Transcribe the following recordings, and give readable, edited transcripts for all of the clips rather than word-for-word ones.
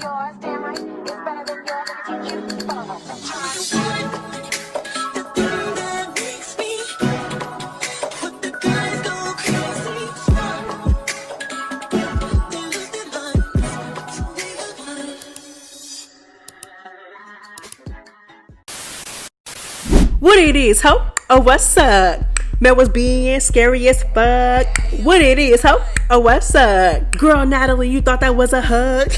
Yours, damn right, it's better than yours. I can teach you. What it is, ho? Oh, what's up? Mel was being scary as fuck. What it is, ho? Oh, what's up? Girl, Natalie, you thought that was a hug?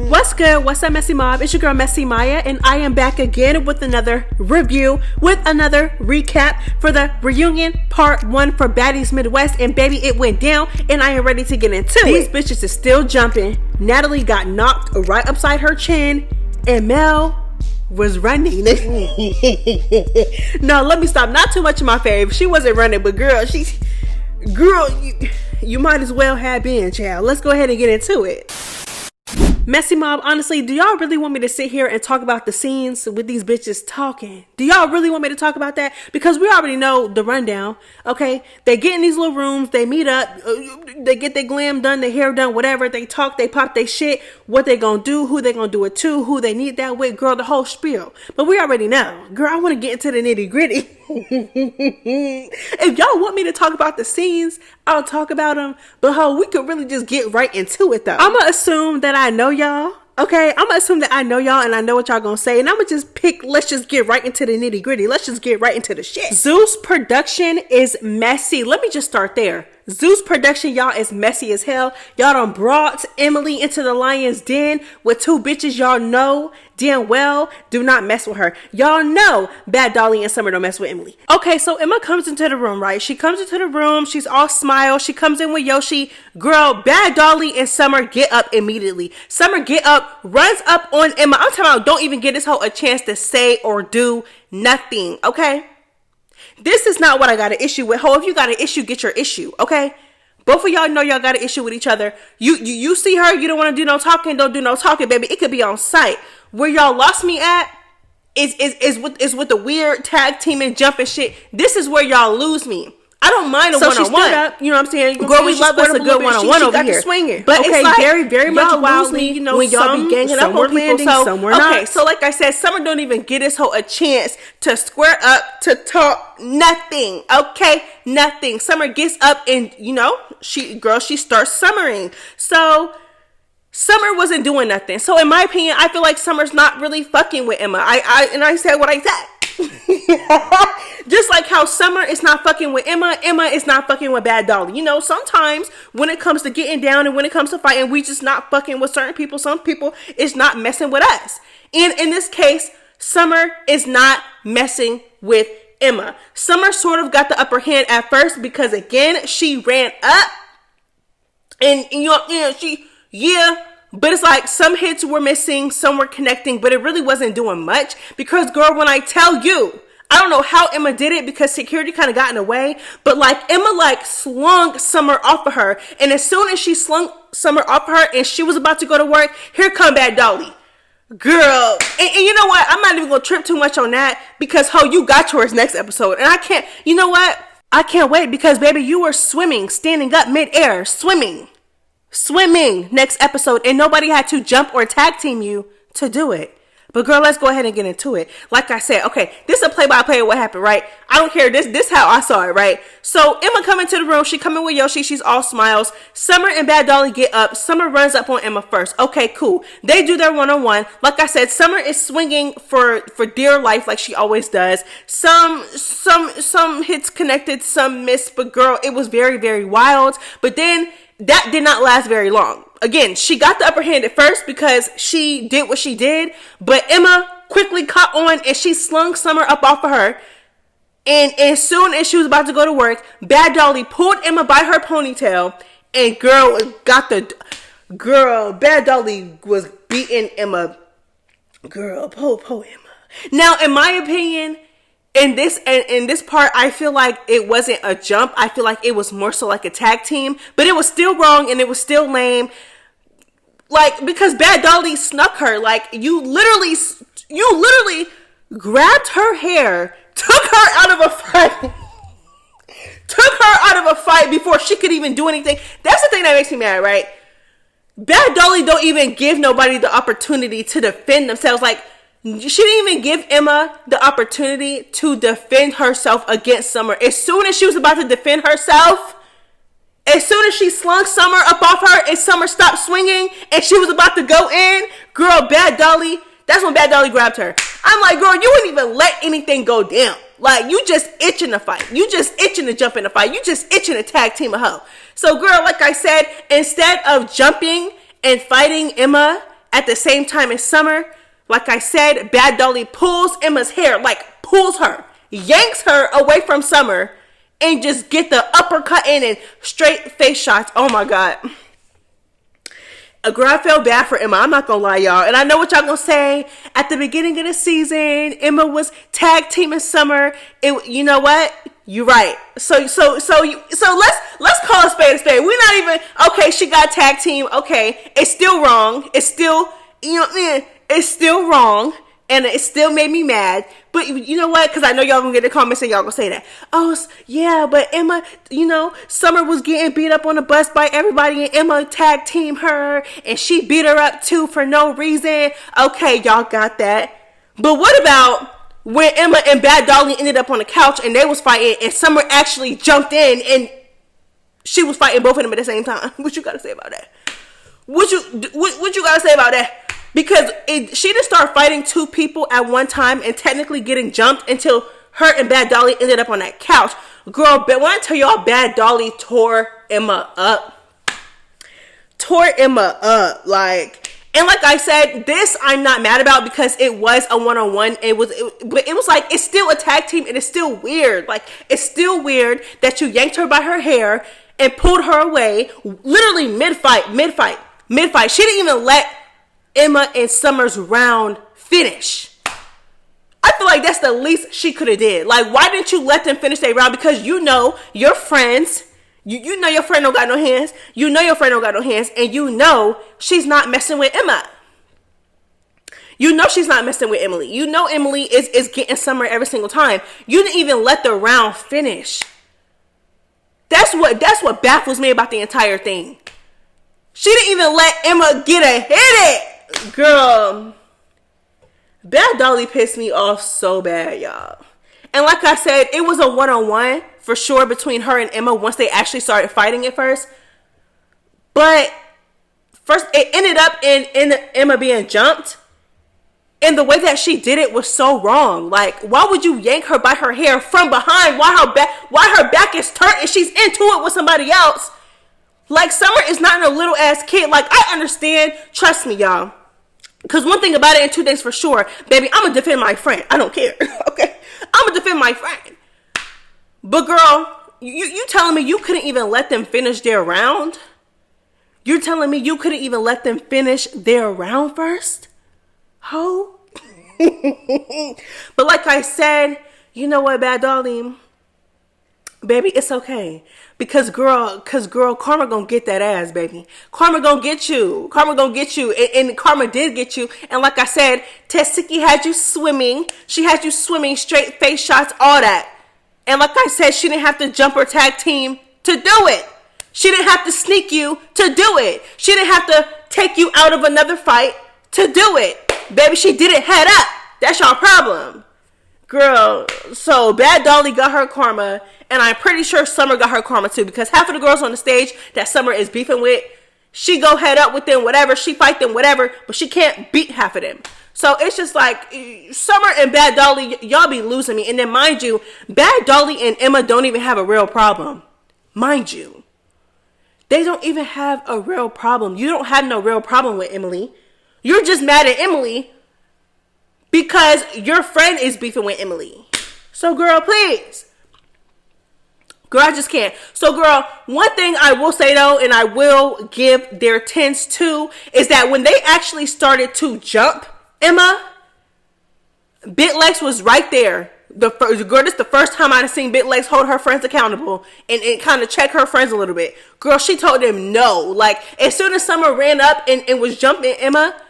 What's good? What's up, Messy Mob? It's your girl, MessyMya, and I am back again with another review, with another recap for the reunion part 1 for Baddies Midwest. And baby, it went down, and I am ready to get into it. These bitches is still jumping. Natalie got knocked right upside her chin, and Mel was running. No, let me stop. Not too much of my fave. She wasn't running, but girl, you might as well have been, child. Let's go ahead and get into it. Messy Mob, honestly, do y'all really want me to sit here and talk about the scenes with these bitches talking? Do y'all really want me to talk about that? Because we already know the rundown, okay? They get in these little rooms, they meet up, they get their glam done, their hair done, whatever. They talk, they pop their shit, what they gonna do, who they gonna do it to, who they need that with, girl, the whole spiel. But we already know. Girl, I want to get into the nitty gritty. If y'all want me to talk about the scenes, I'll talk about them. But ho, we could really just get right into it though. I'ma assume that I know y'all. Okay, I'm gonna assume that I know y'all and I know what y'all gonna say, and I'm gonna just let's just get right into the nitty gritty. Let's just get right into the shit. Zeus production is messy. Let me just start there. Zeus production, y'all, is messy as hell. Y'all done brought Emily into the lion's den with two bitches y'all know damn well do not mess with her. Y'all know Bad Dolly and Summer don't mess with Emily. Okay, so Emma comes into the room, right? She comes into the room. She's all smile. She comes in with Yoshi. Girl, Bad Dolly and Summer get up immediately. Summer get up, runs up on Emma. I'm talking about don't even give this hoe a chance to say or do nothing, okay? This is not what I got an issue with. Ho, if you got an issue, get your issue, okay? Both of y'all know y'all got an issue with each other. You see her, you don't want to do no talking, don't do no talking, baby. It could be on sight. Where y'all lost me at is with the weird tag team and jumping shit. This is where y'all lose me. I don't mind a one-on-one. So she stood up, you know what I'm saying? Girl, we love us a good one-on-one over here. Swinging. But okay, it's like, very much wildly, you know, when y'all be ganging up on people. So, okay, so like I said, Summer don't even get this hoe a chance to square up, to talk, nothing. Okay, nothing. Summer gets up and, you know, she starts summering. So Summer wasn't doing nothing. So in my opinion, I feel like Summer's not really fucking with Emma. I said what I said. Just like how Summer is not fucking with Emma is not fucking with Bad Dolly. You know, sometimes when it comes to getting down and when it comes to fighting, we just not fucking with certain people. Some people is not messing with us. And in this case, Summer is not messing with Emma. Summer sort of got the upper hand at first because again, she ran up and but it's like some hits were missing, some were connecting, but it really wasn't doing much because girl, when I tell you, I don't know how Emma did it because security kind of got in the way, but like Emma like slung Summer off of her, and as soon as she slung Summer off of her and she was about to go to work, here come Bad Dolly. Girl, and you know what? I'm not even gonna trip too much on that because ho, you got yours next episode, and I can't, you know what? I can't wait because baby, you were swimming, standing up midair, swimming next episode, and nobody had to jump or tag team you to do it. But girl, let's go ahead and get into it. Like I said, okay, this is a play-by-play of what happened, right? I don't care. This how I saw it, right? So Emma come into the room. She come in with Yoshi. She's all smiles. Summer and Bad Dolly get up. Summer runs up on Emma first. Okay, cool. They do their one-on-one. Like I said, Summer is swinging for dear life like she always does. Some hits connected, some missed. But girl, it was very, very wild. But then that did not last very long. Again, she got the upper hand at first because she did what she did, but Emma quickly caught on and she slung Summer up off of her. And as soon as she was about to go to work, Bad Dolly pulled Emma by her ponytail and Bad Dolly was beating Emma. Girl, po Emma. Now, in my opinion, in this part, I feel like it wasn't a jump. I feel like it was more so like a tag team, but it was still wrong and it was still lame. Like, because Bad Dolly snuck her. Like, you literally grabbed her hair, took her out of a fight before she could even do anything. That's the thing that makes me mad, right? Bad Dolly don't even give nobody the opportunity to defend themselves. Like, she didn't even give Emma the opportunity to defend herself against Summer. As soon as she was about to defend herself, as soon as she slung Summer up off her and Summer stopped swinging and she was about to go in, girl, Bad Dolly, that's when Bad Dolly grabbed her. I'm like, girl, you wouldn't even let anything go down. Like, you just itching to fight. You just itching to jump in the fight. You just itching to tag team a hoe. So, girl, like I said, instead of jumping and fighting Emma at the same time as Summer, like I said, Bad Dolly pulls Emma's hair, like pulls her, yanks her away from Summer, and just get the uppercut in and straight face shots. Oh my God. Girl, I felt bad for Emma. I'm not gonna lie, y'all. And I know what y'all gonna say. At the beginning of the season, Emma was tag teaming Summer. You know what? You're right. So let's call a spade a spade. We're not even okay. She got tag team. Okay, it's still wrong. It's still it's still wrong, and it still made me mad. But you know what? Because I know y'all gonna get the comments and y'all gonna say that. Oh, yeah, but Emma, Summer was getting beat up on the bus by everybody, and Emma tag teamed her, and she beat her up too for no reason. Okay, y'all got that. But what about when Emma and Bad Dolly ended up on the couch and they was fighting, and Summer actually jumped in and she was fighting both of them at the same time? What you gotta say about that? What you gotta say about that? Because she didn't start fighting two people at one time and technically getting jumped until her and Bad Dolly ended up on that couch. Girl, when I tell y'all, Bad Dolly tore Emma up. And like I said, this I'm not mad about because it was a one-on-one. But it was like, it's still a tag team and it's still weird. Like, it's still weird that you yanked her by her hair and pulled her away, literally mid-fight. She didn't even let Emma and Summer's round finish. I feel like that's the least she could have did. Like, why didn't you let them finish their round? Because you know your friends, you know your friend don't got no hands. You know your friend don't got no hands, and you know she's not messing with Emma. You know she's not messing with Emily. You know Emily is getting Summer every single time. You didn't even let the round finish. That's what baffles me about the entire thing. She didn't even let Emma get a hit it. Girl, Bad Dolly pissed me off so bad, y'all. And like I said, it was a one-on-one for sure between her and Emma once they actually started fighting at first. But first, it ended up in Emma being jumped. And the way that she did it was so wrong. Like, why would you yank her by her hair from behind while her back is turned and she's into it with somebody else? Like, Summer is not a little ass kid. Like, I understand. Trust me, y'all. Because one thing about it and two things for sure, baby, I'm going to defend my friend. I don't care. Okay? I'm going to defend my friend. But girl, you telling me you couldn't even let them finish their round? You're telling me you couldn't even let them finish their round first? Ho? But like I said, you know what, Bad Dolly? Baby, it's okay. Because girl, karma gonna get that ass, baby. Karma gonna get you. And karma did get you. And like I said, Tessiki had you swimming. She had you swimming, straight face shots, all that. And like I said, she didn't have to jump or tag team to do it. She didn't have to sneak you to do it. She didn't have to take you out of another fight to do it. Baby, she did it head up. That's your problem. Girl, so Bad Dolly got her karma, and I'm pretty sure Summer got her karma too, because half of the girls on the stage that Summer is beefing with, she go head up with them, whatever, she fight them, whatever, but she can't beat half of them. So it's just like, Summer and Bad Dolly, y'all be losing me. And then mind you, Bad Dolly and Emma don't even have a real problem. Mind you. They don't even have a real problem. You don't have no real problem with Emily. You're just mad at Emily because your friend is beefing with Emily. So girl, please. Girl, I just can't. So girl, one thing I will say though, and I will give their tens to, is that when they actually started to jump Emma, Bitlex was right there. Girl, this is the first time I've seen Bitlex hold her friends accountable and kind of check her friends a little bit. Girl, she told them no. Like, as soon as Summer ran up and was jumping Emma,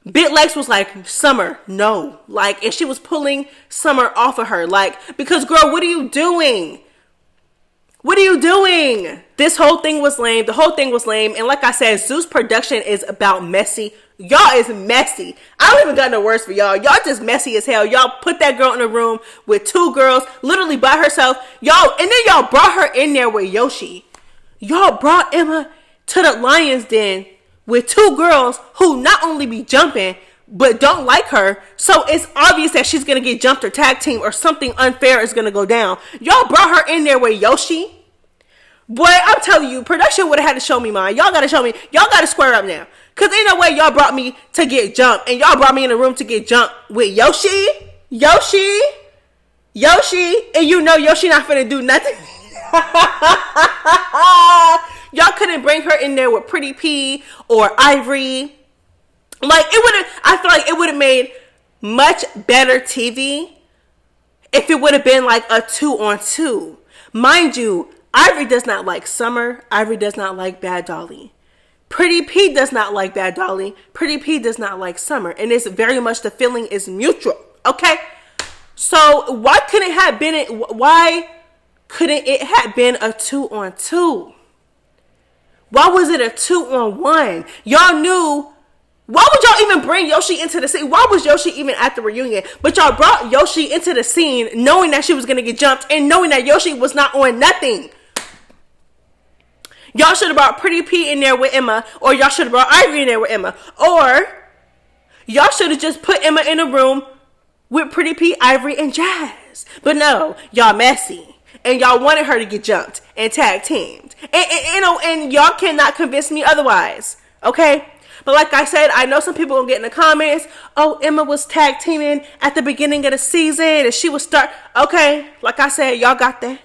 Bitlex was like, Summer, no. Like, and she was pulling Summer off of her. Like, because girl, what are you doing? What are you doing? This whole thing was lame. The whole thing was lame. And like I said, Zeus production is about messy. Y'all is messy. I don't even got no words for y'all. Y'all just messy as hell. Y'all put that girl in a room with 2 girls, literally by herself. Y'all, and then y'all brought her in there with Yoshi. Y'all brought Emma to the lion's den with 2 girls who not only be jumping, but don't like her. So it's obvious that she's going to get jumped or tag team or something unfair is going to go down. Y'all brought her in there with Yoshi. Boy, I'm telling you, production would have had to show me mine. Y'all got to show me. Y'all got to square up now. Because ain't no way y'all brought me to get jumped. And y'all brought me in the room to get jumped with Yoshi. And you know Yoshi not finna do nothing. Y'all couldn't bring her in there with Pretty P or Ivory. Like, it would have, I feel like it would have made much better TV if it would have been like a 2-on-2. Mind you, Ivory does not like Summer. Ivory does not like Bad Dolly. Pretty P does not like Bad Dolly. Pretty P does not like Summer. And it's very much, the feeling is mutual. Okay? So why couldn't it have been a 2-on-2? Why was it a 2-on-1? Y'all knew. Why would y'all even bring Yoshi into the scene? Why was Yoshi even at the reunion? But y'all brought Yoshi into the scene knowing that she was going to get jumped and knowing that Yoshi was not on nothing. Y'all should have brought Pretty P in there with Emma, or y'all should have brought Ivory in there with Emma, or y'all should have just put Emma in a room with Pretty P, Ivory, and Jazz. But no, y'all messy. And y'all wanted her to get jumped and tag teamed. And y'all cannot convince me otherwise. Okay? But like I said, I know some people will get in the comments, oh, Emma was tag teaming at the beginning of the season and she was start. Okay, like I said, y'all got that.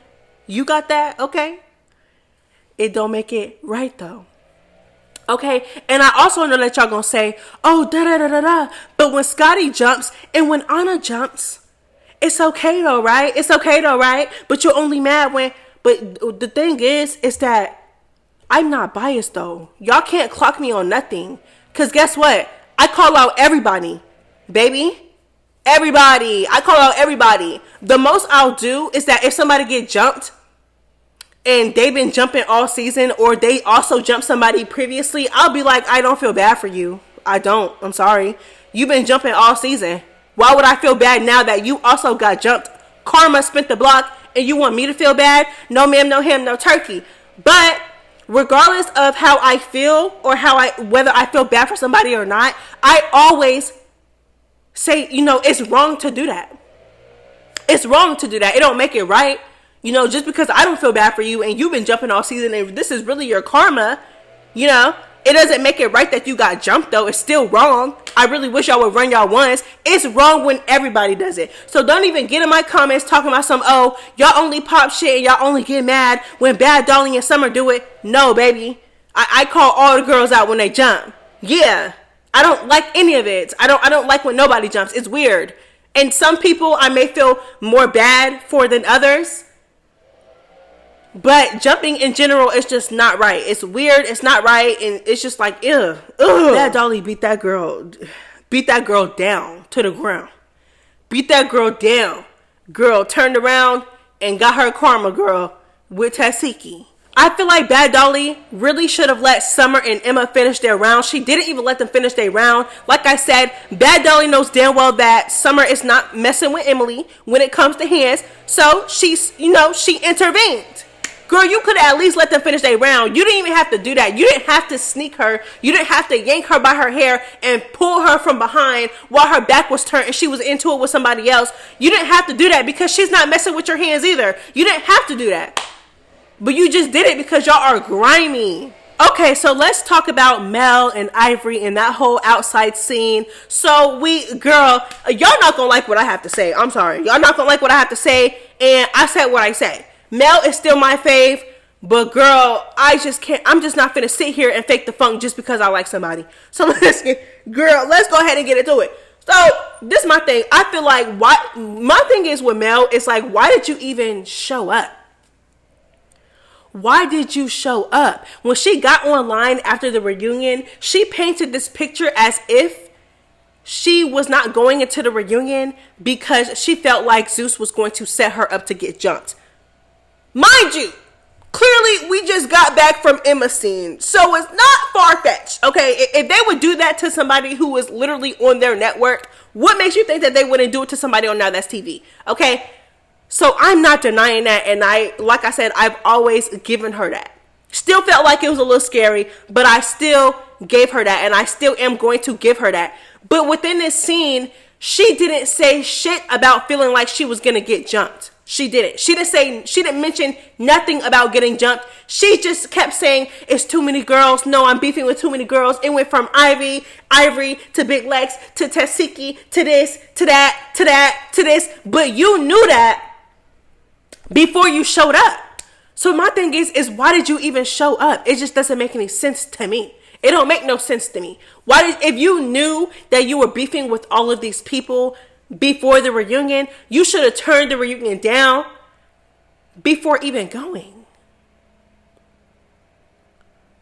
You got that, okay? It don't make it right though. Okay, and I also know that y'all gonna say, oh, da-da-da-da-da. But when Scotty jumps and when Anna jumps, it's okay though, right? It's okay though, right? But you're only mad when, but the thing is that I'm not biased though. Y'all can't clock me on nothing. Because guess what? I call out everybody. Baby. Everybody. I call out everybody. The most I'll do is that if somebody get jumped and they've been jumping all season, or they also jumped somebody previously, I'll be like, I don't feel bad for you. I don't. I'm sorry. You've been jumping all season. Why would I feel bad now that you also got jumped? Karma spent the block and you want me to feel bad? No ma'am, no ham, no turkey. But regardless of how I feel or whether I feel bad for somebody or not, I always say, it's wrong to do that. It's wrong to do that. It don't make it right. Just because I don't feel bad for you and you've been jumping all season and this is really your karma, it doesn't make it right that you got jumped though. It's still wrong. I really wish y'all would run y'all ones. It's wrong when everybody does it. So don't even get in my comments talking about y'all only pop shit and y'all only get mad when Bad Dolly and Summer do it. No, baby. I call all the girls out when they jump. Yeah. I don't like any of it. I don't like when nobody jumps. It's weird. And some people I may feel more bad for than others. But jumping in general is just not right. It's weird. It's not right. And it's just like, ew. Bad Dolly beat that girl down to the ground. Beat that girl down. Girl turned around and got her karma, girl, with Tasiki. I feel like Bad Dolly really should have let Summer and Emma finish their round. She didn't even let them finish their round. Like I said, Bad Dolly knows damn well that Summer is not messing with Emily when it comes to hands. So she intervened. Girl, you could have at least let them finish their round. You didn't even have to do that. You didn't have to sneak her. You didn't have to yank her by her hair and pull her from behind while her back was turned and she was into it with somebody else. You didn't have to do that because she's not messing with your hands either. You didn't have to do that. But you just did it because y'all are grimy. Okay, so let's talk about Mel and Ivory and that whole outside scene. So y'all not gonna like what I have to say. I'm sorry. Y'all not gonna like what I have to say. And I said what I say. Mel is still my fave, but girl, I just can't. I'm just not finna sit here and fake the funk just because I like somebody. So let's go ahead and get into it. So this is my thing. I feel like my thing is with Mel, it's like, why did you even show up? Why did you show up? When she got online after the reunion, she painted this picture as if she was not going into the reunion because she felt like Zeus was going to set her up to get jumped. Mind you, Clearly, we just got back from Emma's scene, so it's not far-fetched, okay? If they would do that to somebody who was literally on their network, what makes you think that they wouldn't do it to somebody on Now That's TV, okay? So I'm not denying that, and like I said, I've always given her that. Still felt like it was a little scary, but I still gave her that, and I still am going to give her that. But within this scene, she didn't say shit about feeling like she was gonna get jumped. She didn't. She didn't mention nothing about getting jumped. She just kept saying, it's too many girls. No, I'm beefing with too many girls. It went from Ivory, to Big Lex, to Tasiki, to this, to that, to that, to this. But you knew that before you showed up. So my thing is why did you even show up? It just doesn't make any sense to me. It don't make no sense to me. If you knew that you were beefing with all of these people before the reunion, you should have turned the reunion down before even going.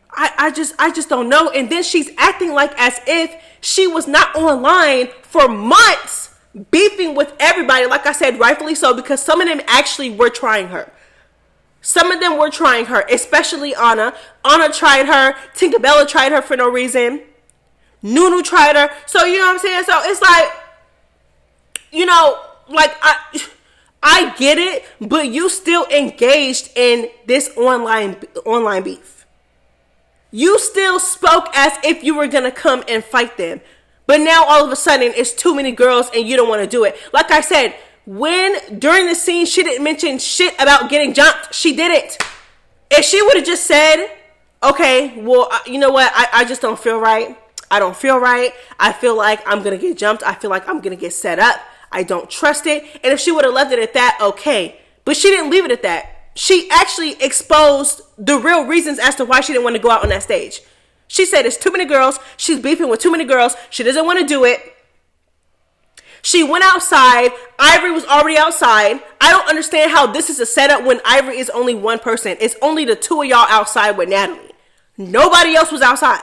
I just don't know. And then she's acting like as if she was not online for months beefing with everybody. Like I said, rightfully so, because some of them actually were trying her. Some of them were trying her, especially Anna. Anna tried her. Tinkerbella tried her for no reason. Nunu tried her. So, you know what I'm saying? So, it's like, you know, like, I get it, but you still engaged in this online beef. You still spoke as if you were going to come and fight them. But now, all of a sudden, it's too many girls and you don't want to do it. Like I said, during the scene, she didn't mention shit about getting jumped. She didn't. If she would have just said, okay, well, you know what? I just don't feel right. I don't feel right. I feel like I'm going to get jumped. I feel like I'm going to get set up. I don't trust it. And if she would have left it at that, okay. But she didn't leave it at that. She actually exposed the real reasons as to why she didn't want to go out on that stage. She said it's too many girls. She's beefing with too many girls. She doesn't want to do it. She went outside. Ivory was already outside. I don't understand how this is a setup when Ivory is only one person. It's only the two of y'all outside with Natalie. Nobody else was outside.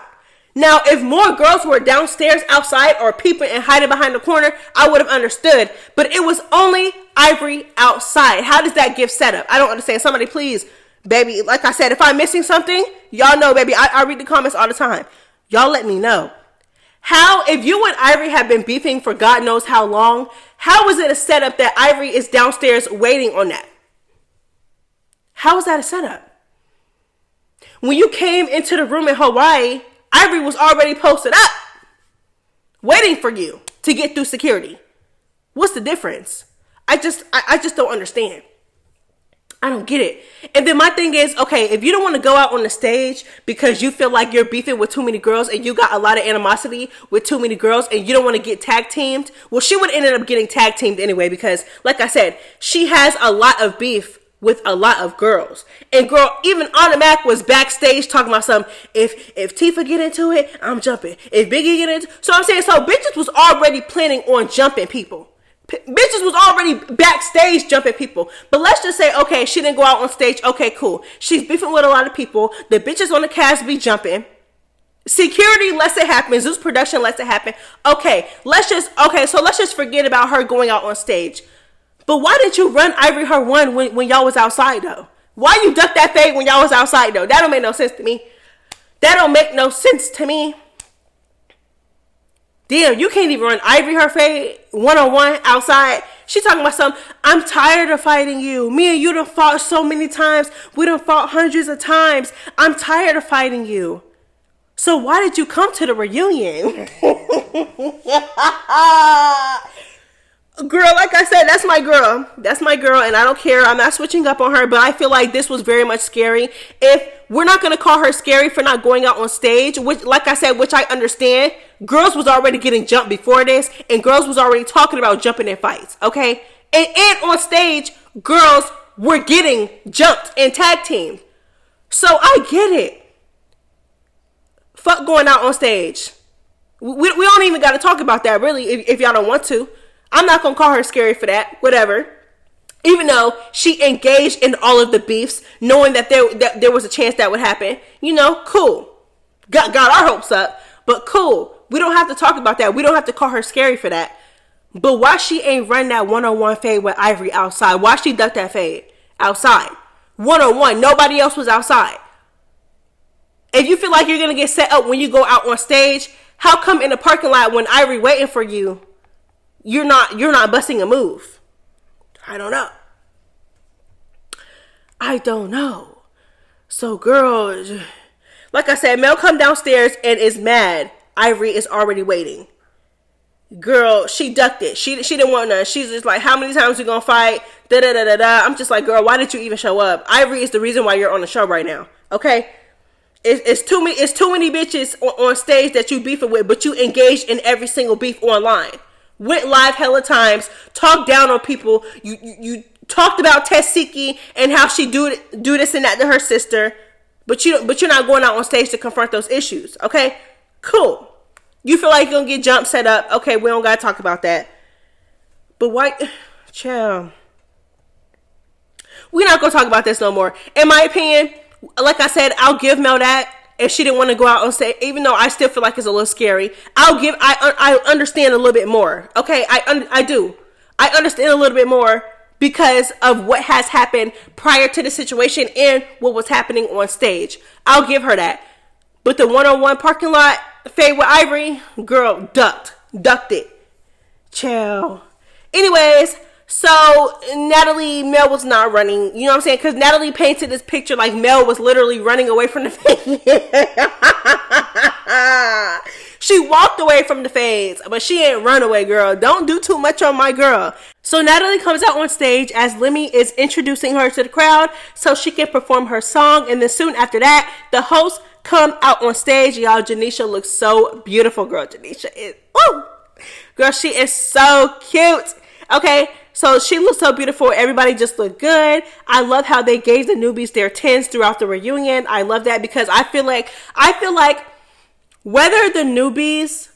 Now, if more girls were downstairs outside or peeping and hiding behind the corner, I would have understood. But it was only Ivory outside. How does that give setup? I don't understand. Somebody please, baby, like I said, if I'm missing something, y'all know, baby, I read the comments all the time. Y'all let me know. How, if you and Ivory have been beefing for God knows how long, how is it a setup that Ivory is downstairs waiting on that? How is that a setup? When you came into the room in Hawaii, Ivory was already posted up, waiting for you to get through security. What's the difference? I just don't understand. I don't get it. And then my thing is, okay, if you don't want to go out on the stage because you feel like you're beefing with too many girls and you got a lot of animosity with too many girls and you don't want to get tag teamed, well, she would end up getting tag teamed anyway because, like I said, she has a lot of beef with a lot of girls. And girl, even Anna Mac was backstage talking about something. If Tifa get into it, I'm jumping. If Biggie get into it. So I'm saying, so bitches was already planning on jumping people. Bitches was already backstage jumping people. But let's just say, okay, she didn't go out on stage. Okay, cool. She's beefing with a lot of people. The bitches on the cast be jumping. Security lets it happen. Zeus production lets it happen. Okay, so let's just forget about her going out on stage. But why didn't you run Ivory her one when y'all was outside though? Why you duck that fade when y'all was outside though? That don't make no sense to me. That don't make no sense to me. Damn, you can't even run Ivory her fade one-on-one outside. She talking about something. I'm tired of fighting you. Me and you done fought so many times. We done fought hundreds of times. I'm tired of fighting you. So why did you come to the reunion? Girl, like I said, that's my girl. That's my girl, and I don't care. I'm not switching up on her, but I feel like this was very much scary. If we're not going to call her scary for not going out on stage, which, like I said, which I understand, girls was already getting jumped before this, and girls was already talking about jumping in fights, okay? And on stage, girls were getting jumped and tag teamed. So I get it. Fuck going out on stage. We don't even got to talk about that, really, if y'all don't want to. I'm not going to call her scary for that. Whatever. Even though she engaged in all of the beefs, knowing that there was a chance that would happen. You know, cool. Got our hopes up. But cool. We don't have to talk about that. We don't have to call her scary for that. But why she ain't run that one-on-one fade with Ivory outside? Why she ducked that fade outside? one-on-one. Nobody else was outside. If you feel like you're gonna get set up when you go out on stage, how come in the parking lot when Ivory waiting for you, you're not busting a move? I don't know. So girl, like I said, Mel come downstairs and is mad. Ivory is already waiting. Girl, she ducked it. She didn't want none. She's just like, how many times we gonna fight? Da da da da da. I'm just like, girl, why did you even show up? Ivory is the reason why you're on the show right now. Okay, it's too many bitches on stage that you beefing with, but you engaged in every single beef online. Went live hella times, talked down on people. You talked about Tessiki and how she do this and that to her sister, but you're not going out on stage to confront those issues. Okay, cool. You feel like you're gonna get jumped, set up. Okay, we don't gotta talk about that. But why, chill. We're not gonna talk about this no more. In my opinion, like I said, I'll give Mel that. If she didn't want to go out on stage, even though I still feel like it's a little scary, I understand a little bit more. Okay, I do. I understand a little bit more because of what has happened prior to the situation and what was happening on stage. I'll give her that. But the one-on-one parking lot fade with Ivory, girl, ducked it. Chill. Anyways, so Natalie, Mel was not running. You know what I'm saying? Because Natalie painted this picture like Mel was literally running away from the fade. She walked away from the fades, but she ain't run away, girl. Don't do too much on my girl. So Natalie comes out on stage as Lemmy is introducing her to the crowd so she can perform her song. And then soon after that, the host come out on stage. Y'all, Janisha looks so beautiful, girl. Janisha is, woo! Girl, she is so cute. Okay, so she looks so beautiful. Everybody just looked good. I love how they gave the newbies their 10s throughout the reunion. I love that because I feel like whether the newbies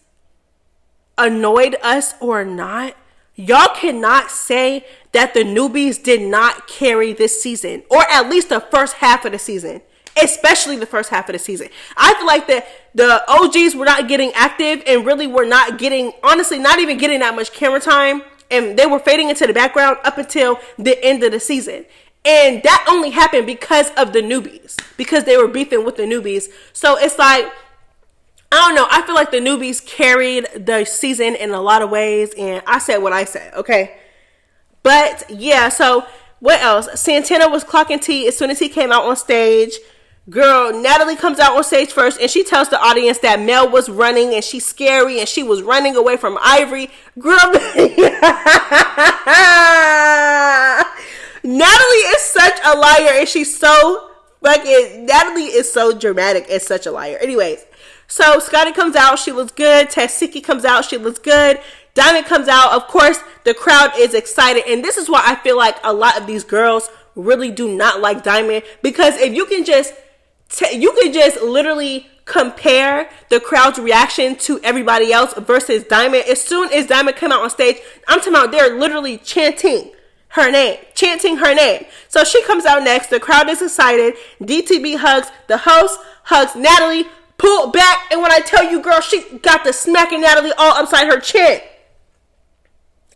annoyed us or not, y'all cannot say that the newbies did not carry this season, or at least the first half of the season. Especially the first half of the season. I feel like the OGs were not getting active and really were not getting, honestly, not even getting that much camera time. And they were fading into the background up until the end of the season. And that only happened because of the newbies. Because they were beefing with the newbies. So it's like, I don't know. I feel like the newbies carried the season in a lot of ways. And I said what I said, okay? But yeah, so what else? Santana was clocking tea as soon as he came out on stage. Girl, Natalie comes out on stage first and she tells the audience that Mel was running and she's scary and she was running away from Ivory. Girl, Natalie is such a liar and she's so fucking, Natalie is so dramatic and such a liar. Anyways, so Scotty comes out, she looks good. Tessiki comes out, she looks good. Diamond comes out. Of course, the crowd is excited. And this is why I feel like a lot of these girls really do not like Diamond, because if you can just literally compare the crowd's reaction to everybody else versus Diamond. As soon as Diamond came out on stage, I'm talking about they're literally chanting her name. So she comes out next. The crowd is excited. DTB hugs the host, hugs Natalie, pulled back. And when I tell you, girl, she got the smacking Natalie all upside her chin.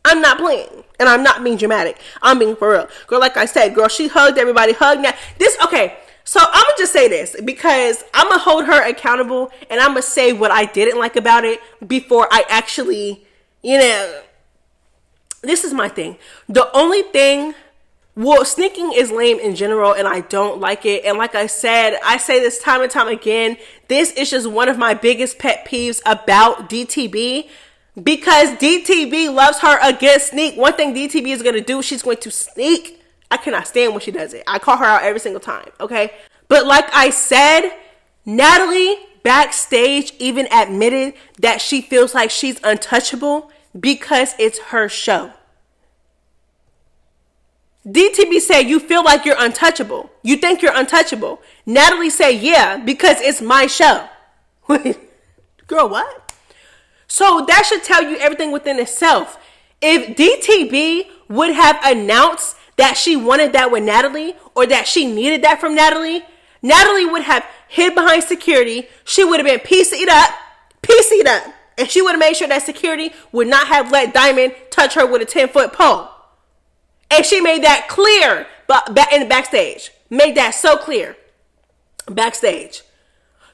I'm not playing. And I'm not being dramatic. I'm being for real. Girl, like I said, girl, she hugged everybody. Okay. So I'm going to just say this because I'm going to hold her accountable and I'm going to say what I didn't like about it before I actually, this is my thing. The only thing, sneaking is lame in general and I don't like it. And like I said, I say this time and time again, this is just one of my biggest pet peeves about DTB because DTB loves her a good sneak. One thing DTB is going to do, she's going to sneak. I cannot stand when she does it. I call her out every single time, okay? But like I said, Natalie backstage even admitted that she feels like she's untouchable because it's her show. DTB said, you feel like you're untouchable. You think you're untouchable. Natalie said, yeah, because it's my show. Girl, what? So that should tell you everything within itself. If DTB would have announced that she wanted that with Natalie or that she needed that from Natalie, Natalie would have hid behind security. She would have been PC'd up. And she would have made sure that security would not have let Diamond touch her with a 10-foot pole. And she made that clear in the backstage. made that so clear backstage.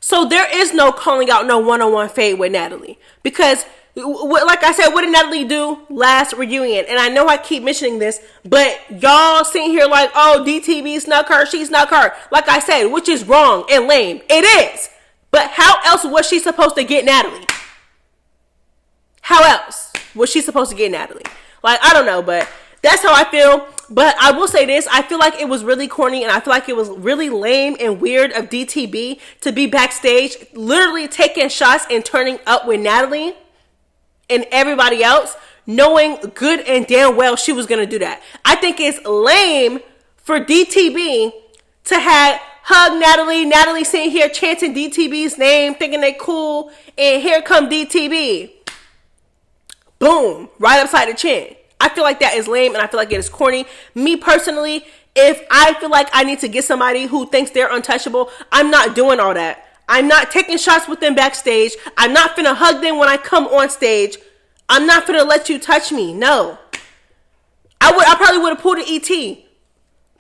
So there is no calling out no one-on-one fade with Natalie. Because, like I said, what did Natalie do last reunion? And I know I keep mentioning this, but y'all sitting here like, oh, DTB snuck her, she snuck her. Like I said, which is wrong and lame. It is. But how else was she supposed to get Natalie? How else was she supposed to get Natalie? Like, I don't know, but that's how I feel. But I will say this, I feel like it was really corny and I feel like it was really lame and weird of DTB to be backstage, literally taking shots and turning up with Natalie and everybody else, knowing good and damn well she was going to do that. I think it's lame for DTB to have hug Natalie sitting here chanting DTB's name, thinking they cool, and here come DTB. Boom, right upside the chin. I feel like that is lame and I feel like it is corny. Me personally, if I feel like I need to get somebody who thinks they're untouchable, I'm not doing all that. I'm not taking shots with them backstage. I'm not finna hug them when I come on stage. I'm not finna let you touch me. No. I probably would have pulled an ET.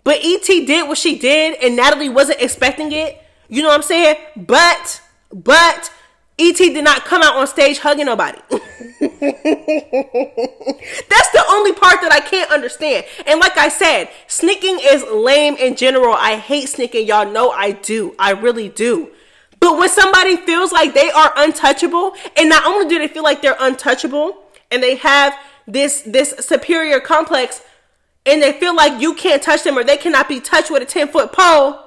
But ET did what she did and Natalie wasn't expecting it. You know what I'm saying? But ET did not come out on stage hugging nobody. That's the only part that I can't understand. And like I said, sneaking is lame in general. I hate sneaking. Y'all know I do. I really do. But when somebody feels like they are untouchable, and not only do they feel like they're untouchable, and they have this superior complex, and they feel like you can't touch them or they cannot be touched with a 10-foot pole,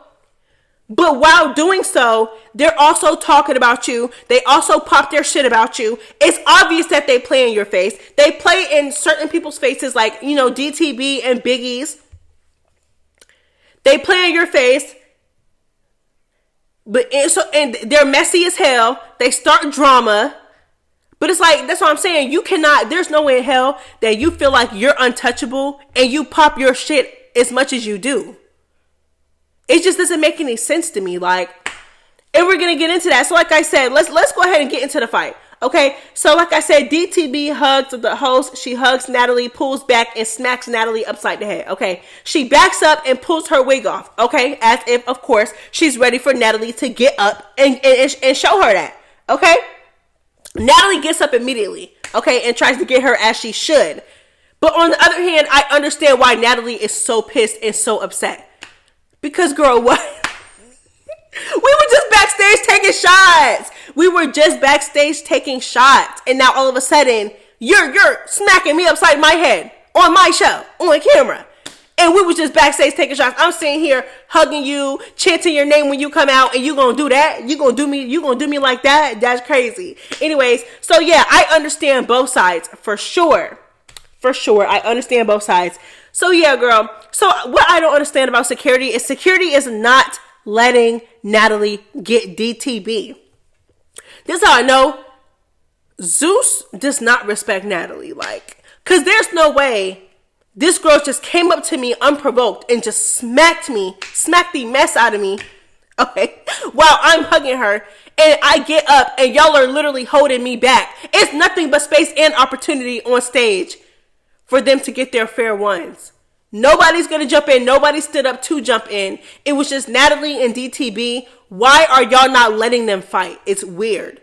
but while doing so, they're also talking about you. They also pop their shit about you. It's obvious that they play in your face. They play in certain people's faces, like, you know, DTB and Biggie's. They play in your face. And they're messy as hell. They start drama. But it's like, that's what I'm saying. You cannot, there's no way in hell that you feel like you're untouchable and you pop your shit as much as you do. It just doesn't make any sense to me. Like, and we're going to get into that. So like I said, let's go ahead and get into the fight. Okay. So like I said, DTB hugs the host. She hugs Natalie, pulls back and smacks Natalie upside the head. Okay. She backs up and pulls her wig off. Okay. As if, of course, she's ready for Natalie to get up and show her that. Okay. Natalie gets up immediately. Okay. And tries to get her as she should. But on the other hand, I understand why Natalie is so pissed and so upset. Because, girl, what? We were just backstage taking shots. We were just backstage taking shots. And now all of a sudden, you're smacking me upside my head on my show, on camera. And we were just backstage taking shots. I'm sitting here hugging you, chanting your name when you come out, and you gonna do that? You gonna do me like that? That's crazy. Anyways, so yeah, I understand both sides for sure. For sure, I understand both sides. So yeah, girl. So what I don't understand about security is not letting Natalie get DTB. This is how I know Zeus does not respect Natalie. Like, cause there's no way this girl just came up to me unprovoked and just smacked the mess out of me. Okay, while I'm hugging her, and I get up and y'all are literally holding me back. It's nothing but space and opportunity on stage for them to get their fair ones. Nobody's going to jump in. Nobody stood up to jump in. It was just Natalie and DTB. Why are y'all not letting them fight? It's weird.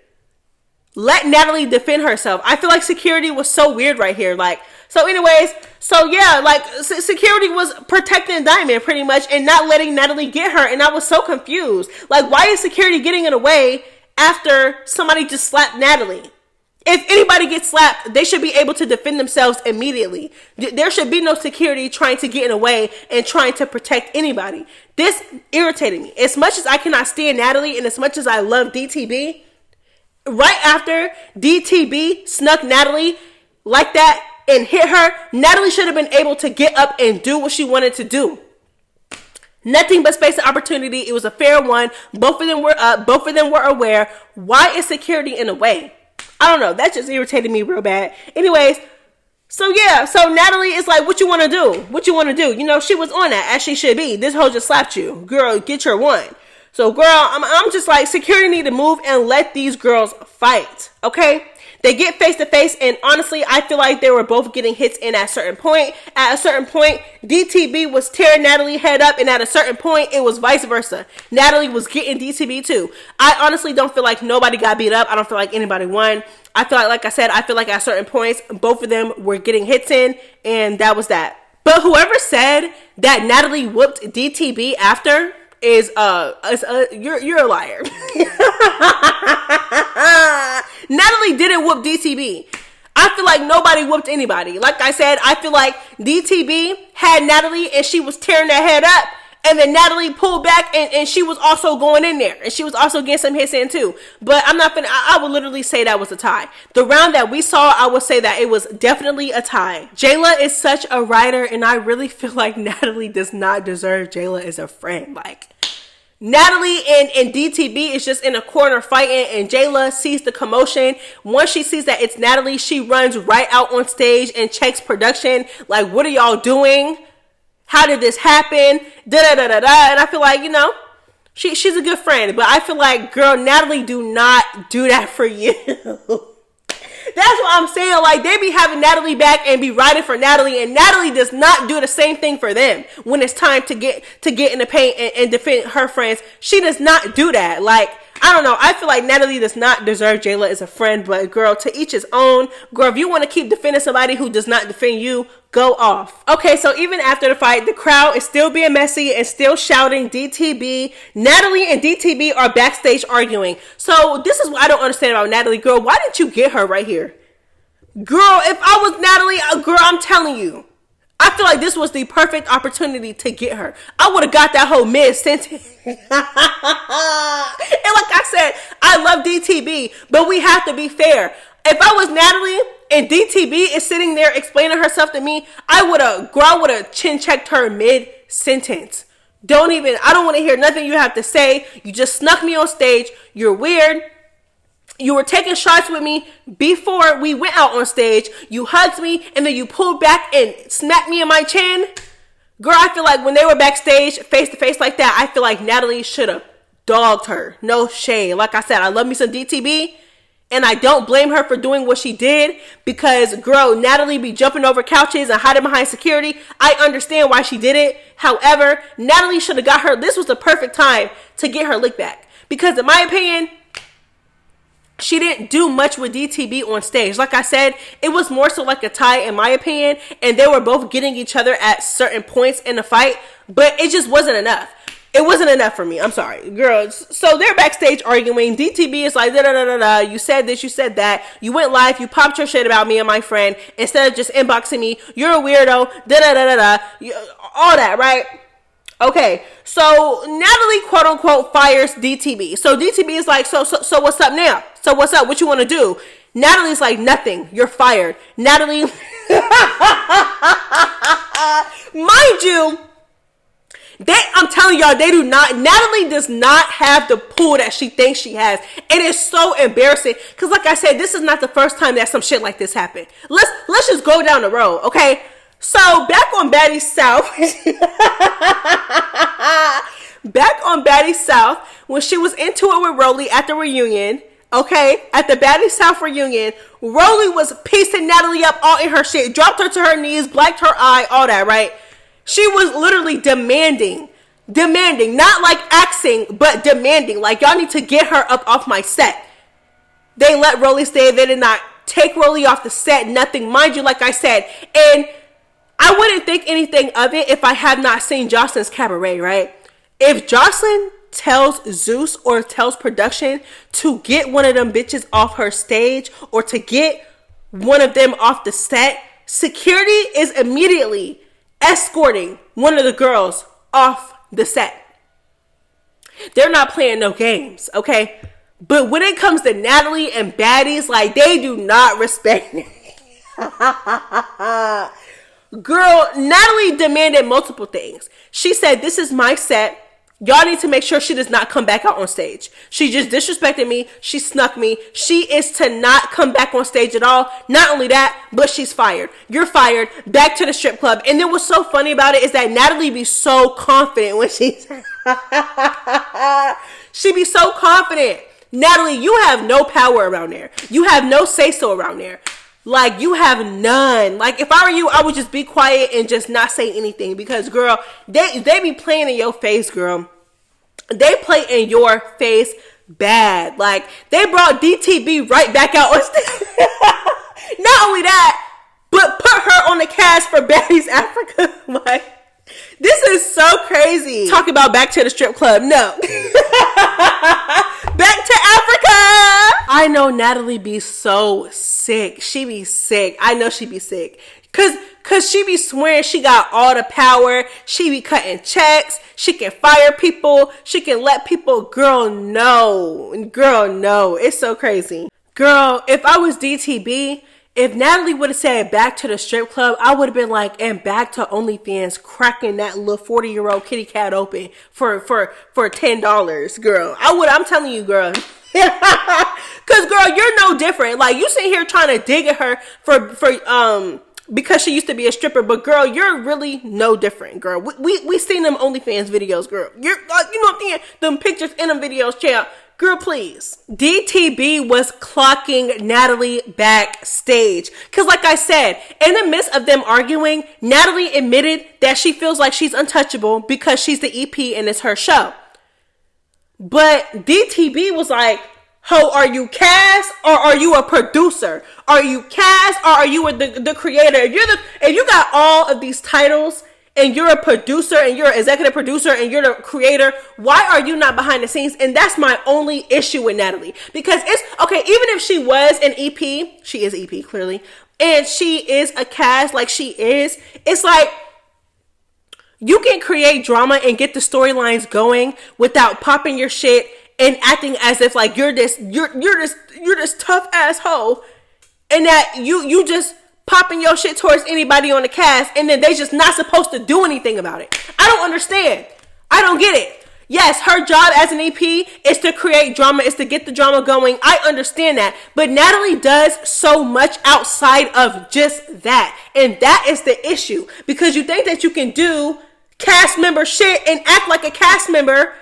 Let Natalie defend herself. I feel like security was so weird right here. Like, so anyways, so yeah, like security was protecting Diamond pretty much and not letting Natalie get her. And I was so confused. Like, why is security getting in the way after somebody just slapped Natalie? If anybody gets slapped, they should be able to defend themselves immediately. There should be no security trying to get in the way and trying to protect anybody. This irritated me. As much as I cannot stand Natalie and as much as I love DTB, right after DTB snuck Natalie like that and hit her, Natalie should have been able to get up and do what she wanted to do. Nothing but space and opportunity. It was a fair one. Both of them were up. Both of them were aware. Why is security in the way? I don't know. That just irritated me real bad. Anyways, so yeah. So Natalie is like, what you want to do? What you want to do? You know, she was on that as she should be. This hoe just slapped you. Girl, get your one. So girl, I'm just like, security need to move and let these girls fight. Okay? They get face to face, and honestly, I feel like they were both getting hits in at a certain point. At a certain point, DTB was tearing Natalie head up, and at a certain point, it was vice versa. Natalie was getting DTB too. I honestly don't feel like nobody got beat up. I don't feel like anybody won. I feel like I said, I feel like at certain points, both of them were getting hits in, and that was that. But whoever said that Natalie whooped DTB after is you're a liar. Natalie didn't whoop DTB. I feel like nobody whooped anybody. Like I said, I feel like DTB had Natalie and she was tearing that head up. And then Natalie pulled back and she was also going in there. And she was also getting some hits in too. But I would literally say that was a tie. The round that we saw, I would say that it was definitely a tie. Jayla is such a writer, and I really feel like Natalie does not deserve Jayla as a friend. Like, Natalie and DTB is just in a corner fighting, and Jayla sees the commotion. Once she sees that it's Natalie, she runs right out on stage and checks production. Like, what are y'all doing? How did this happen? Da-da-da-da-da. And I feel like, she's a good friend. But I feel like, girl, Natalie, do not do that for you. That's what I'm saying. Like, they be having Natalie back and be riding for Natalie. And Natalie does not do the same thing for them when it's time to get in the paint and defend her friends. She does not do that. Like, I don't know. I feel like Natalie does not deserve Jayla as a friend. But, girl, to each his own. Girl, if you want to keep defending somebody who does not defend you, go off. Okay, so even after the fight, the crowd is still being messy and still shouting DTB. Natalie and DTB are backstage arguing. So this is what I don't understand about Natalie. Girl, why didn't you get her right here? Girl, if I was Natalie, girl, I'm telling you. I feel like this was the perfect opportunity to get her. I would have got that whole mid-sentence. And like I said, I love DTB, but we have to be fair. If I was Natalie and DTB is sitting there explaining herself to me, I would have chin checked her mid-sentence. I don't want to hear nothing you have to say. You just snuck me on stage. You're weird. You were taking shots with me before we went out on stage. You hugged me and then you pulled back and smacked me in my chin. Girl, I feel like when they were backstage face to face like that, I feel like Natalie should have dogged her. No shade. Like I said, I love me some DTB. And I don't blame her for doing what she did because, girl, Natalie be jumping over couches and hiding behind security. I understand why she did it. However, Natalie should have got her. This was the perfect time to get her lick back. Because in my opinion, she didn't do much with DTB on stage. Like I said, it was more so like a tie in my opinion. And they were both getting each other at certain points in the fight. But it just wasn't enough. It wasn't enough for me. I'm sorry, girls. So they're backstage arguing. DTB is like, da-da-da-da-da. You said this, you said that. You went live, you popped your shit about me and my friend. Instead of just inboxing me, you're a weirdo, da-da-da-da-da. All that, right? Okay, so Natalie, quote unquote, fires DTB. So DTB is like, so what's up now? So what's up? What you want to do? Natalie's like, nothing. You're fired. Natalie, mind you, I'm telling y'all, Natalie does not have the pull that she thinks she has. And it's so embarrassing. Because like I said, this is not the first time that some shit like this happened. Let's just go down the road, okay? So, back on Baddies South. Back on Baddies South, when she was into it with Rolly at the reunion, okay? At the Baddies South reunion, Rolly was piecing Natalie up all in her shit. Dropped her to her knees, blacked her eye, all that, right? She was literally demanding, not like asking, but demanding. Like, y'all need to get her up off my set. They let Rolly stay. They did not take Rolly off the set, nothing. Mind you, like I said, and I wouldn't think anything of it if I had not seen Jocelyn's cabaret, right? If Jocelyn tells Zeus or tells production to get one of them bitches off her stage or to get one of them off the set, security is immediately escorting one of the girls off the set. They're not playing no games, okay? But when it comes to Natalie and Baddies, like, they do not respect me. Girl, Natalie demanded multiple things. She said, this is my set. Y'all need to make sure she does not come back out on stage. She just disrespected me. She snuck me. She is to not come back on stage at all. Not only that, but she's fired. You're fired. Back to the strip club. And then what's so funny about it is that Natalie be so confident when she be so confident. Natalie, you have no power around there. You have no say-so around there. Like, you have none. Like, if I were you, I would just be quiet and just not say anything. Because, girl, they be playing in your face, girl. They play in your face bad. Like, they brought DTB right back out on stage. Not only that, but put her on the cast for Baddies Africa. Like, this is so crazy. Talk about back to the strip club. No. Back to Africa. I know Natalie be so sick. She be sick. I know she be sick. Cause she be swearing she got all the power. She be cutting checks. She can fire people. She can let people. Girl, no. Girl, no. It's so crazy. Girl, if I was DTB, if Natalie would have said back to the strip club, I would have been like, and back to OnlyFans, cracking that little 40-year-old kitty cat open for $10, girl. I'm telling you, girl. Cause girl, you're no different. Like, you sitting here trying to dig at her for because she used to be a stripper, but girl, you're really no different, girl. We seen them OnlyFans videos, girl. You're like, you know what I'm saying? Them pictures in them videos, child. Girl, please. DTB was clocking Natalie backstage. Because like I said, in the midst of them arguing, Natalie admitted that she feels like she's untouchable because she's the EP and it's her show. But DTB was like, ho, are you cast or are you a producer? Are you cast or are you the creator? If you got all of these titles and you're a producer and you're an executive producer and you're the creator, why are you not behind the scenes? And that's my only issue with Natalie. Because it's, okay, even if she was an EP, she is EP clearly, and she is a cast like she is, it's like, you can create drama and get the storylines going without popping your shit and acting as if like you're this tough asshole, and that you just popping your shit towards anybody on the cast, and then they just not supposed to do anything about it. I don't understand. I don't get it. Yes, her job as an EP is to create drama, is to get the drama going. I understand that. But Natalie does so much outside of just that. And that is the issue. Because you think that you can do cast member shit and act like a cast member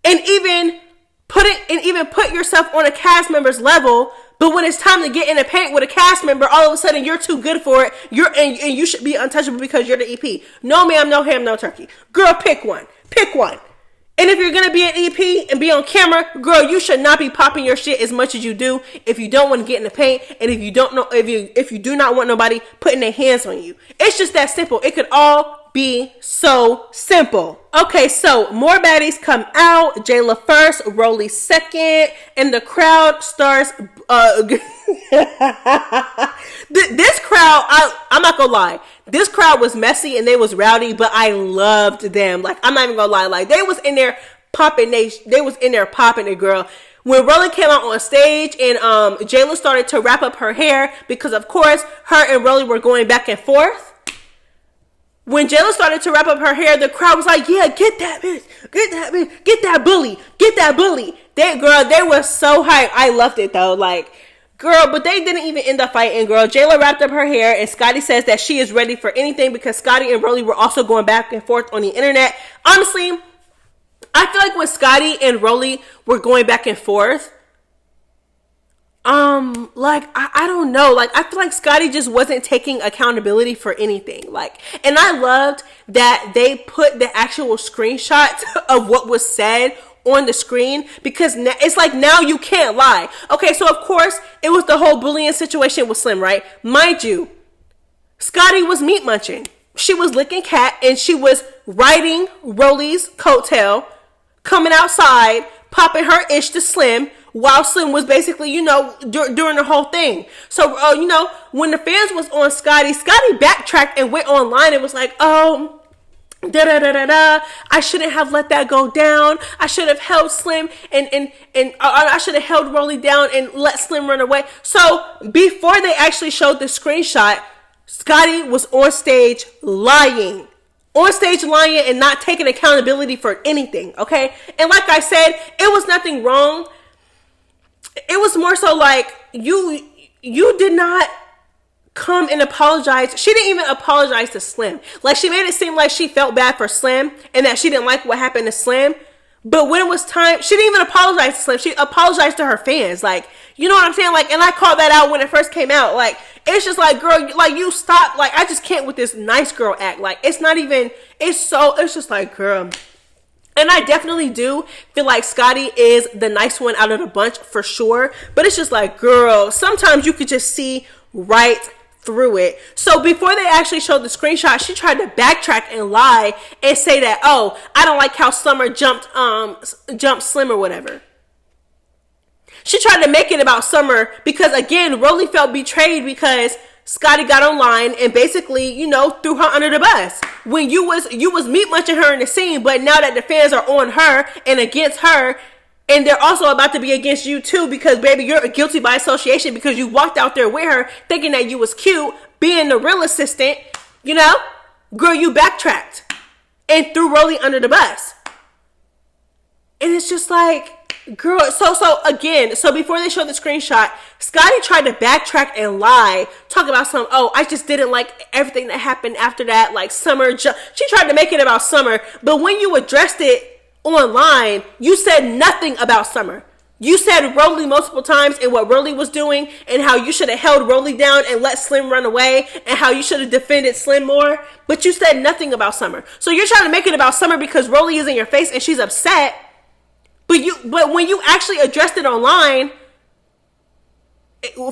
and even put yourself on a cast member's level. But when it's time to get in the paint with a cast member, all of a sudden you're too good for it. And you should be untouchable because you're the EP. No ma'am, no ham, no turkey. Girl, pick one. Pick one. And if you're going to be an EP and be on camera, girl, you should not be popping your shit as much as you do if you don't want to get in the paint and if you do not want nobody putting their hands on you. It's just that simple. It could all be so simple. Okay, so more baddies come out. Jayla first, Rolly second, and the crowd starts this crowd, I'm not gonna lie, this crowd was messy and they was rowdy, but I loved them. Like, I'm not even gonna lie, like, they was in there popping it, girl. When Rolly came out on stage and Jayla started to wrap up her hair, because of course her and Rolly were going back and forth. When Jayla started to wrap up her hair, the crowd was like, yeah, get that bitch, get that bitch, get that bully, get that bully. They were so hyped. I loved it though. Like, girl, but they didn't even end up fighting, girl. Jayla wrapped up her hair and Scotty says that she is ready for anything because Scotty and Rolly were also going back and forth on the internet. Honestly, I feel like when Scotty and Rolly were going back and forth, like, I don't know. Like, I feel like Scotty just wasn't taking accountability for anything. Like, and I loved that they put the actual screenshots of what was said on the screen, because it's like, now you can't lie. Okay, so of course, it was the whole bullying situation with Slim, right? Mind you, Scotty was meat munching. She was licking cat and she was riding Rolly's coattail, coming outside, popping her ish to Slim, while Slim was basically, during the whole thing. So, when the fans was on Scotty backtracked and went online and was like, oh, I shouldn't have let that go down. I should have held Slim and I should have held Rolly down and let Slim run away. So, before they actually showed the screenshot, Scotty was on stage lying. And not taking accountability for anything, okay? And like I said, it was nothing wrong. It was more so like, you did not come and apologize. She didn't even apologize to Slim. Like, she made it seem like she felt bad for Slim and that she didn't like what happened to Slim. But when it was time, she didn't even apologize to Slim. She apologized to her fans. Like, you know what I'm saying? Like, and I called that out when it first came out. Like, it's just like, girl, like, you stop. Like, I just can't with this nice girl act. Like, it's not even, it's just like, girl. And I definitely do feel like Scotty is the nice one out of the bunch for sure. But it's just like, girl, sometimes you could just see right through it. So before they actually showed the screenshot, she tried to backtrack and lie and say that, oh, I don't like how Summer jumped Slim or whatever. She tried to make it about Summer because, again, Rolly felt betrayed because Scotty got online and basically, you know, threw her under the bus. When you was meat munching her in the scene, but now that the fans are on her and against her, and they're also about to be against you too because, baby, you're guilty by association because you walked out there with her thinking that you was cute, being the real assistant, you know? Girl, you backtracked and threw Rolly under the bus. And it's just like, girl, so again, so before they showed the screenshot, Scotty tried to backtrack and lie, talk about some, oh, I just didn't like everything that happened after that, like Summer, she tried to make it about Summer, but when you addressed it online, you said nothing about Summer. You said Rolly multiple times and what Rolly was doing and how you should have held Rolly down and let Slim run away and how you should have defended Slim more, but you said nothing about Summer. So you're trying to make it about Summer because Rolly is in your face and she's upset, but when you actually addressed it online,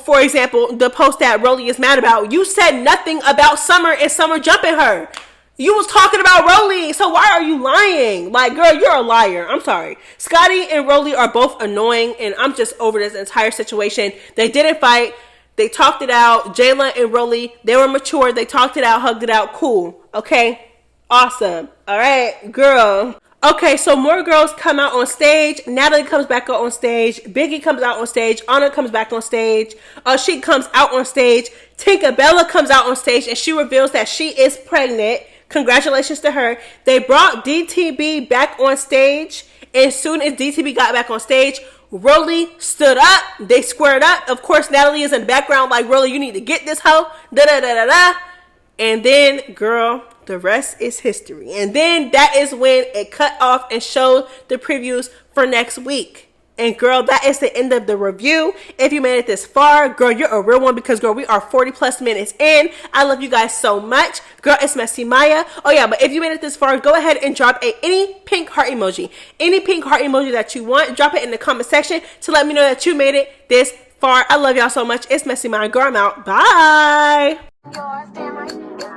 for example, the post that Rolly is mad about, you said nothing about Summer and Summer jumping her. You was talking about Rolly, so why are you lying? Like, girl, you're a liar. I'm sorry. Scotty and Rolly are both annoying, and I'm just over this entire situation. They didn't fight. They talked it out. Jayla and Rolly, they were mature. They talked it out, hugged it out. Cool. Okay? Awesome. All right, girl. Okay, so more girls come out on stage. Natalie comes back out on stage. Biggie comes out on stage. Anna comes back on stage. She comes out on stage. Tinkerbella comes out on stage, and she reveals that she is pregnant. Congratulations to her. They brought DTB back on stage. And as soon as DTB got back on stage, Rolly stood up. They squared up. Of course, Natalie is in the background like, Rolly, you need to get this hoe. Da-da-da-da-da. And then, girl, the rest is history. And then that is when it cut off and showed the previews for next week. And girl, that is the end of the review. If you made it this far, girl, you're a real one because, girl, we are 40 plus minutes in. I love you guys so much. Girl, it's MessyMya. Oh yeah, but if you made it this far, go ahead and drop any pink heart emoji. Any pink heart emoji that you want, drop it in the comment section to let me know that you made it this far. I love y'all so much. It's MessyMya. Girl, I'm out. Bye. Yours, damn right.